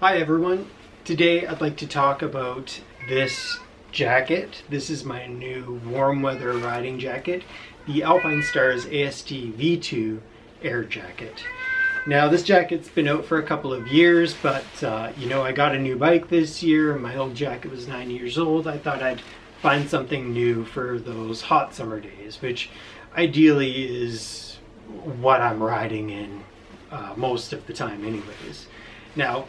Hi everyone. Today I'd like to talk about this jacket. This is my new warm weather riding jacket, the Alpinestars AST V2 Air jacket. Now this jacket's been out for a couple of years, but I got a new bike this year. My old jacket was 9 years old. I thought I'd find something new for those hot summer days, which ideally is what I'm riding in most of the time anyways. Now,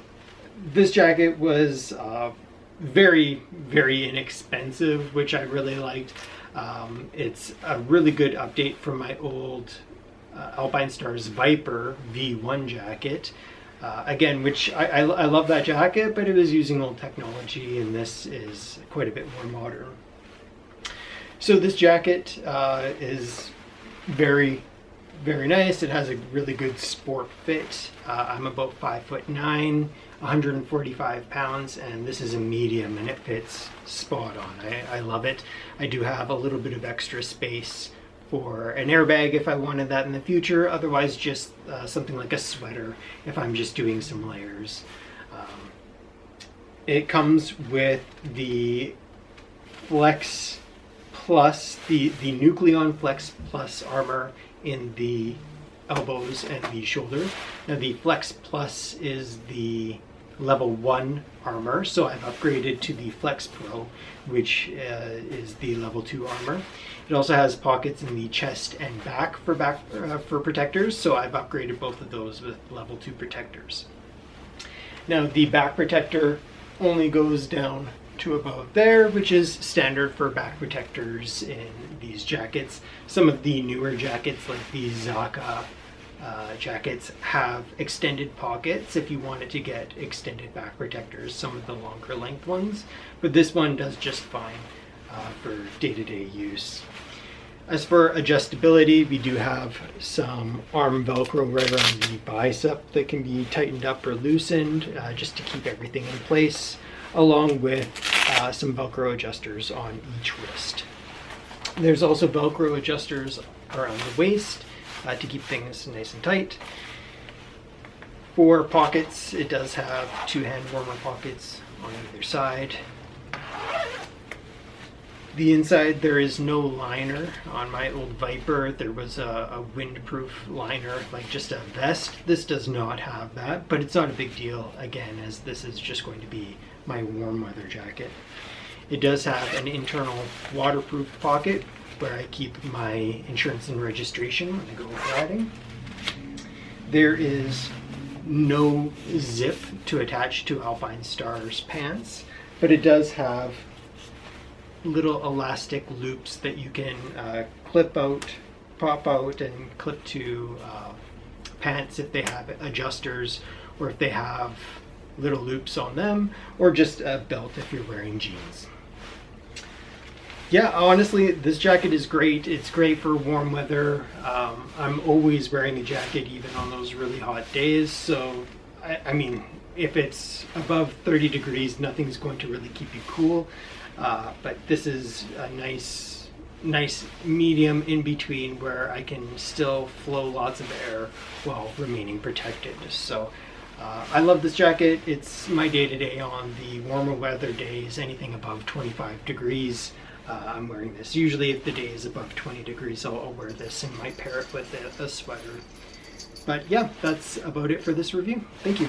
this jacket was very, very inexpensive, which I really liked. It's a really good update from my old Alpinestars Viper V1 jacket. Again, which I love that jacket, but it was using old technology, and this is quite a bit more modern. So this jacket is very, very nice. It has a really good sport fit. I'm about 5'9", 145 pounds, and this is a medium, and it fits spot on. I love it. I do have a little bit of extra space for an airbag if I wanted that in the future. Otherwise, just something like a sweater if I'm just doing some layers. It comes with the Flex Plus, the Nucleon Flex Plus armor in the elbows and the shoulder. Now the Flex Plus is the level 1 armor, so I've upgraded to the Flex Pro, which is the level 2 armor. It also has pockets in the chest and back for protectors, so I've upgraded both of those with level 2 protectors. Now the back protector only goes down to about there, which is standard for back protectors in these jackets. Some of the newer jackets, like the Zaka jackets, have extended pockets if you wanted to get extended back protectors, some of the longer length ones, but this one does just fine for day-to-day use. As for adjustability, we do have some arm velcro right around the bicep that can be tightened up or loosened just to keep everything in place, along with some velcro adjusters on each wrist. There's also velcro adjusters around the waist to keep things nice and tight. For pockets, it does have 2 hand warmer pockets on either side. The inside, there is no liner. On my old Viper, there was a windproof liner, like just a vest. This does not have that, but it's not a big deal, again, as this is just going to be my warm weather jacket. It does have an internal waterproof pocket where I keep my insurance and registration when I go riding. There is no zip to attach to Alpinestars pants, but it does have little elastic loops that you can clip out, pop out, and clip to pants if they have adjusters, or if they have little loops on them, or just a belt if you're wearing jeans. Yeah, honestly, this jacket is great. It's great for warm weather. I'm always wearing a jacket even on those really hot days, so I mean, if it's above 30 degrees, nothing's going to really keep you cool. But this is a nice medium in between where I can still flow lots of air while remaining protected. So I love this jacket. It's my day-to-day on the warmer weather days, anything above 25 degrees. I'm wearing this. Usually if the day is above 20 degrees, I'll wear this and might pair it with a sweater. But yeah, that's about it for this review. Thank you.